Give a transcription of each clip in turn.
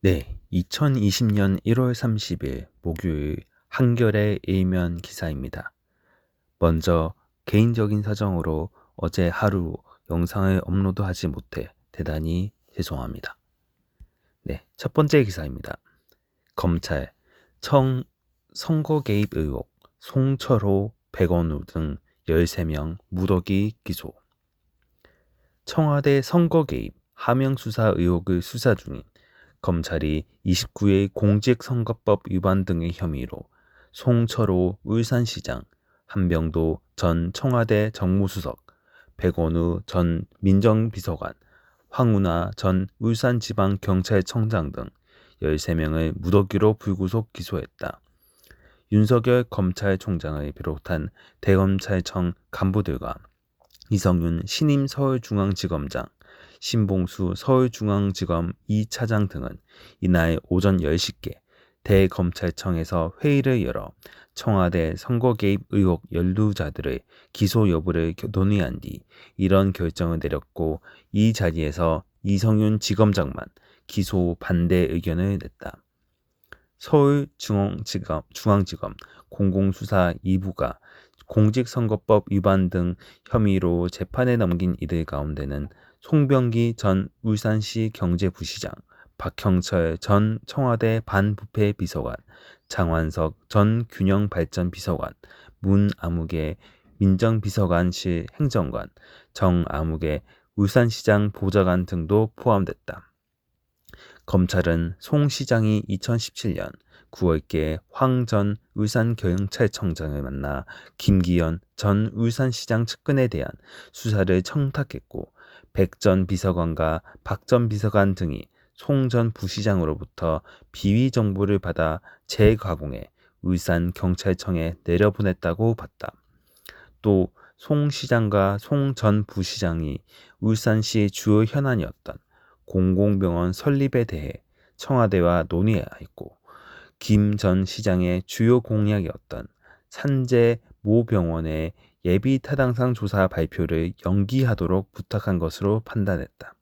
네, 2020년 1월 30일 목요일 한겨레 일면 기사입니다. 먼저 개인적인 사정으로 어제 하루 영상을 업로드하지 못해 대단히 죄송합니다. 네, 첫 번째 기사입니다. 검찰 선거 개입 의혹 송철호, 백원우 등 13명 무더기 기소. 청와대 선거 개입 하명 수사 의혹을 수사 중인 검찰이 29일 공직선거법 위반 등의 혐의로 송철호 울산시장, 한병도 전 청와대 정무수석, 백원우 전 민정비서관, 황운하 전 울산지방경찰청장 등 13명을 무더기로 불구속 기소했다. 윤석열 검찰총장을 비롯한 대검찰청 간부들과 이성윤 신임 서울중앙지검장, 신봉수 서울중앙지검 2차장 등은 이날 오전 10시께 대검찰청에서 회의를 열어 청와대 선거 개입 의혹 연루자들의 기소 여부를 논의한 뒤 이런 결정을 내렸고, 이 자리에서 이성윤 지검장만 기소 반대 의견을 냈다. 서울중앙지검 공공수사 2부가 공직선거법 위반 등 혐의로 재판에 넘긴 이들 가운데는 송병기 전 울산시 경제부시장, 박형철 전 청와대 반부패 비서관, 장완석 전 균형발전비서관, 문아무개 민정비서관실 행정관, 정아무개 울산시장 보좌관 등도 포함됐다. 검찰은 송 시장이 2017년 9월께 황 전 울산경찰청장을 만나 김기현 전 울산시장 측근에 대한 수사를 청탁했고, 백 전 비서관과 박 전 비서관 등이 송 전 부시장으로부터 비위 정보를 받아 재가공해 울산경찰청에 내려보냈다고 봤다. 또 송 시장과 송 전 부시장이 울산시 주요 현안이었던 공공병원 설립에 대해 청와대와 논의하였고, 김 전 시장의 주요 공약이었던 산재 모 병원의 예비 타당성 조사 발표를 연기하도록 부탁한 것으로 판단했다.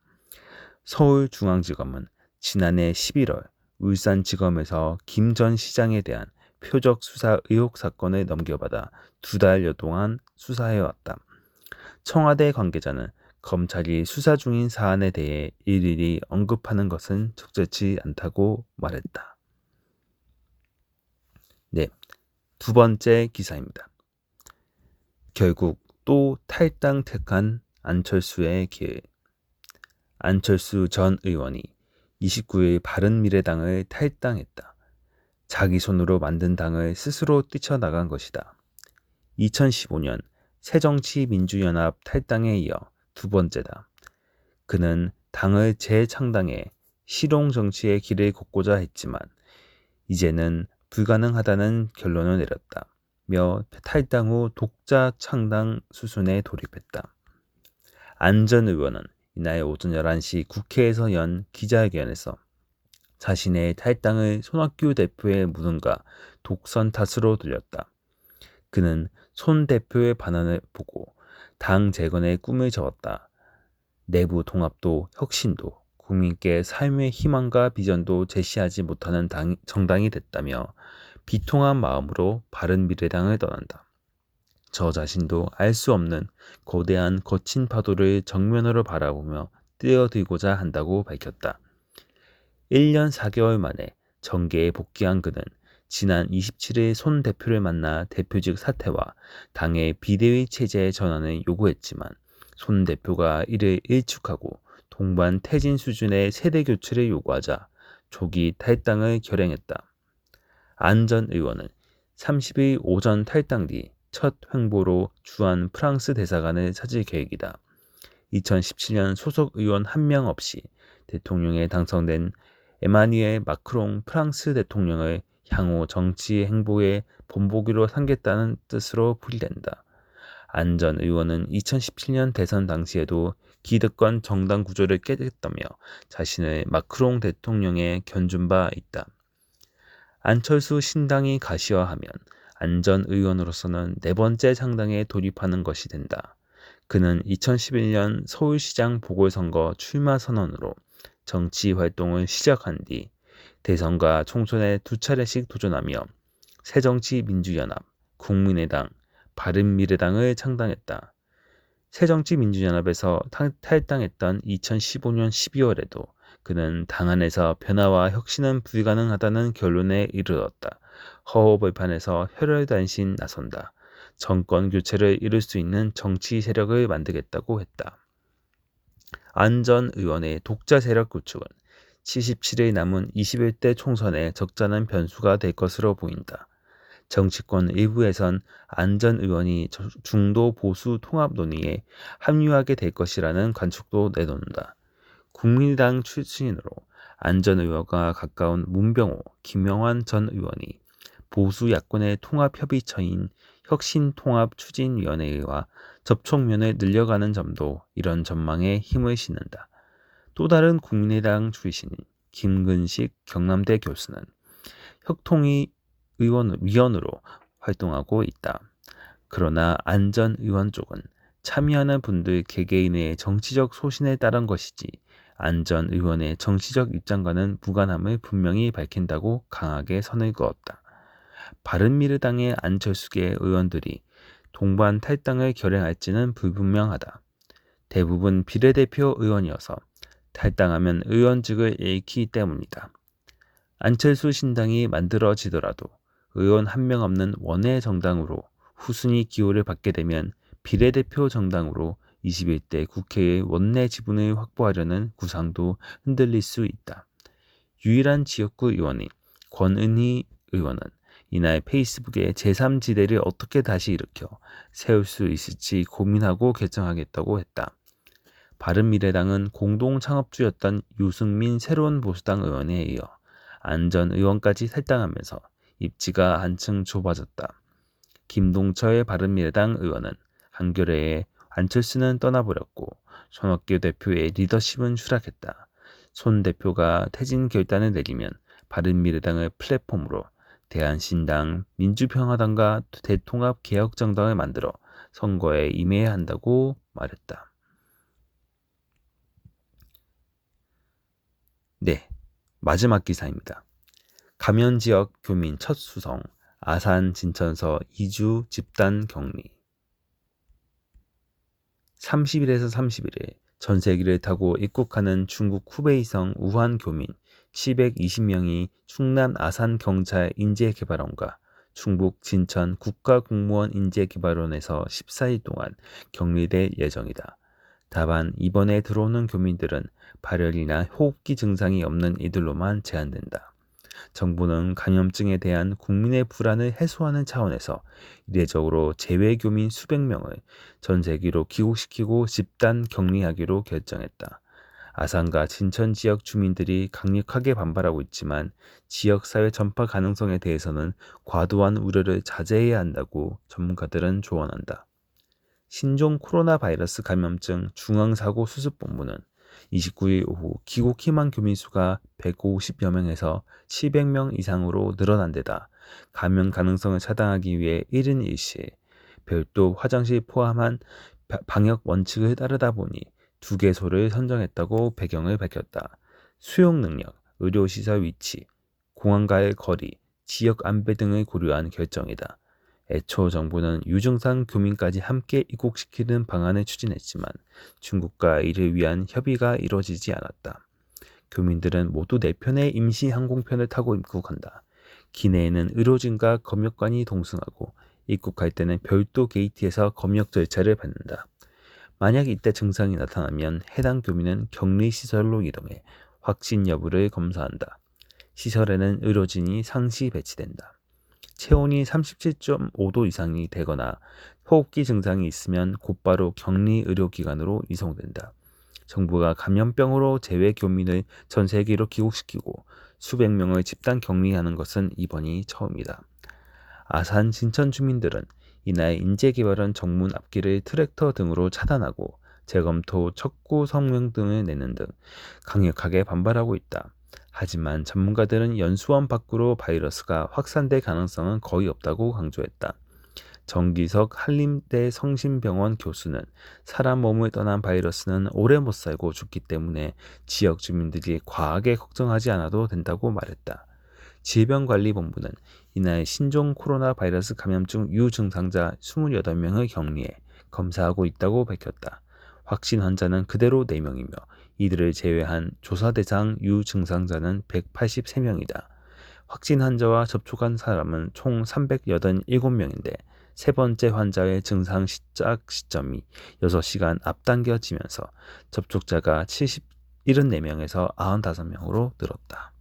서울중앙지검은 지난해 11월 울산지검에서 김 전 시장에 대한 표적 수사 의혹 사건을 넘겨받아 2달여 동안 수사해왔다. 청와대 관계자는 검찰이 수사 중인 사안에 대해 일일이 언급하는 것은 적절치 않다고 말했다. 네, 두 번째 기사입니다. 결국 또 탈당택한 안철수의 길. 안철수 전 의원이 29일 바른미래당을 탈당했다. 자기 손으로 만든 당을 스스로 뛰쳐나간 것이다. 2015년 새정치민주연합 탈당에 이어 두 번째다. 그는 당을 재창당해 실용정치의 길을 걷고자 했지만 이제는 불가능하다는 결론을 내렸다며 탈당 후 독자 창당 수순에 돌입했다. 안 전 의원은 이날 오전 11시 국회에서 연 기자회견에서 자신의 탈당을 손학규 대표의 무능과 독선 탓으로 들렸다. 그는 손 대표의 반환을 보고 당 재건의 꿈을 저었다. 내부 통합도 혁신도 국민께 삶의 희망과 비전도 제시하지 못하는 정당이 됐다며 비통한 마음으로 바른미래당을 떠난다. 저 자신도 알 수 없는 거대한 거친 파도를 정면으로 바라보며 뛰어들고자 한다고 밝혔다. 1년 4개월 만에 정계에 복귀한 그는 지난 27일 손 대표를 만나 대표직 사퇴와 당의 비대위 체제 전환을 요구했지만 손 대표가 이를 일축하고 동반 퇴진 수준의 세대 교체를 요구하자 조기 탈당을 결행했다. 안 전 의원은 30일 오전 탈당 뒤 첫 횡보로 주한 프랑스 대사관을 찾을 계획이다. 2017년 소속 의원 한 명 없이 대통령에 당선된 에마뉘엘 마크롱 프랑스 대통령을 향후 정치 행보의 본보기로 삼겠다는 뜻으로 풀이된다. 안 전 의원은 2017년 대선 당시에도 기득권 정당 구조를 깨겠다며 자신을 마크롱 대통령에 견준 바 있다. 안철수 신당이 가시화하면 안 전 의원으로서는 네 번째 창당에 돌입하는 것이 된다. 그는 2011년 서울시장 보궐선거 출마 선언으로 정치 활동을 시작한 뒤 대선과 총선에 2차례씩 도전하며 새정치민주연합, 국민의당, 바른미래당을 창당했다. 새정치민주연합에서 탈당했던 2015년 12월에도 그는 당 안에서 변화와 혁신은 불가능하다는 결론에 이르렀다. 허허벌판에서 혈혈단신 나선다. 정권 교체를 이룰 수 있는 정치 세력을 만들겠다고 했다. 안 전 의원의 독자 세력 구축은 77일 남은 21대 총선에 적잖은 변수가 될 것으로 보인다. 정치권 일부에선 안 전 의원이 중도 보수 통합 논의에 합류하게 될 것이라는 관측도 내놓는다. 국민의당 출신으로 안 전 의원과 가까운 문병호, 김영환 전 의원이 보수 야권의 통합협의처인 혁신통합추진위원회와 접촉면을 늘려가는 점도 이런 전망에 힘을 실는다. 또 다른 국민의당 출신인 김근식 경남대 교수는 혁통위 위원으로 활동하고 있다. 그러나 안 전 의원 쪽은 참여하는 분들 개개인의 정치적 소신에 따른 것이지 안 전 의원의 정치적 입장과는 무관함을 분명히 밝힌다고 강하게 선을 그었다. 바른미래당의 안철수계 의원들이 동반 탈당을 결행할지는 불분명하다. 대부분 비례대표 의원이어서 탈당하면 의원직을 잃기 때문이다. 안철수 신당이 만들어지더라도 의원 한 명 없는 원외 정당으로 후순위 기호를 받게 되면 비례대표 정당으로 21대 국회의 원내 지분을 확보하려는 구상도 흔들릴 수 있다. 유일한 지역구 의원인 권은희 의원은 이날 페이스북에 제3지대를 어떻게 다시 일으켜 세울 수 있을지 고민하고 결정하겠다고 했다. 바른미래당은 공동 창업주였던 유승민 새로운 보수당 의원에 이어 안 전 의원까지 탈당하면서 입지가 한층 좁아졌다. 김동철 바른미래당 의원은 한겨레에 안철수는 떠나버렸고 손학규 대표의 리더십은 추락했다. 손 대표가 퇴진 결단을 내리면 바른미래당을 플랫폼으로 대한신당, 민주평화당과 대통합개혁정당을 만들어 선거에 임해야 한다고 말했다. 네, 마지막 기사입니다. 감염지역 교민 첫 수송, 아산 진천서 2주 집단 격리. 30일에서 31일 전 세기를 타고 입국하는 중국 후베이성 우한 교민 720명이 충남 아산 경찰 인재개발원과 충북 진천 국가공무원 인재개발원에서 14일 동안 격리될 예정이다. 다만 이번에 들어오는 교민들은 발열이나 호흡기 증상이 없는 이들로만 제한된다. 정부는 감염증에 대한 국민의 불안을 해소하는 차원에서 이례적으로 재외교민 수백 명을 전 세계로 귀국시키고 집단 격리하기로 결정했다. 아산과 진천 지역 주민들이 강력하게 반발하고 있지만 지역사회 전파 가능성에 대해서는 과도한 우려를 자제해야 한다고 전문가들은 조언한다. 신종 코로나 바이러스 감염증 중앙사고수습본부는 29일 오후 귀국 희망 교민 수가 150여 명에서 700명 이상으로 늘어난 데다 감염 가능성을 차단하기 위해 1인 1실, 별도 화장실 포함한 방역 원칙을 따르다 보니 2개소를 선정했다고 배경을 밝혔다. 수용 능력, 의료시설 위치, 공항과의 거리, 지역 안배 등을 고려한 결정이다. 애초 정부는 유증상 교민까지 함께 입국시키는 방안을 추진했지만 중국과 이를 위한 협의가 이뤄지지 않았다. 교민들은 모두 4편의 임시 항공편을 타고 입국한다. 기내에는 의료진과 검역관이 동승하고 입국할 때는 별도 게이트에서 검역 절차를 받는다. 만약 이때 증상이 나타나면 해당 교민은 격리시설로 이동해 확진 여부를 검사한다. 시설에는 의료진이 상시 배치된다. 체온이 37.5도 이상이 되거나 호흡기 증상이 있으면 곧바로 격리 의료기관으로 이송된다. 정부가 감염병으로 재외 교민을 전 세계로 귀국시키고 수백 명을 집단 격리하는 것은 이번이 처음이다. 아산 진천 주민들은 이날 인재개발원 정문 앞길을 트랙터 등으로 차단하고 재검토 척구 성명 등을 내는 등 강력하게 반발하고 있다. 하지만 전문가들은 연수원 밖으로 바이러스가 확산될 가능성은 거의 없다고 강조했다. 정기석 한림대 성심병원 교수는 사람 몸을 떠난 바이러스는 오래 못 살고 죽기 때문에 지역 주민들이 과하게 걱정하지 않아도 된다고 말했다. 질병관리본부는 이날 신종 코로나 바이러스 감염증 유증상자 28명을 격리해 검사하고 있다고 밝혔다. 확진 환자는 그대로 4명이며 이들을 제외한 조사 대상 유증상자는 183명이다. 확진 환자와 접촉한 사람은 총 387명인데 세 번째 환자의 증상 시작 시점이 6시간 앞당겨지면서 접촉자가 74명에서 95명으로 늘었다.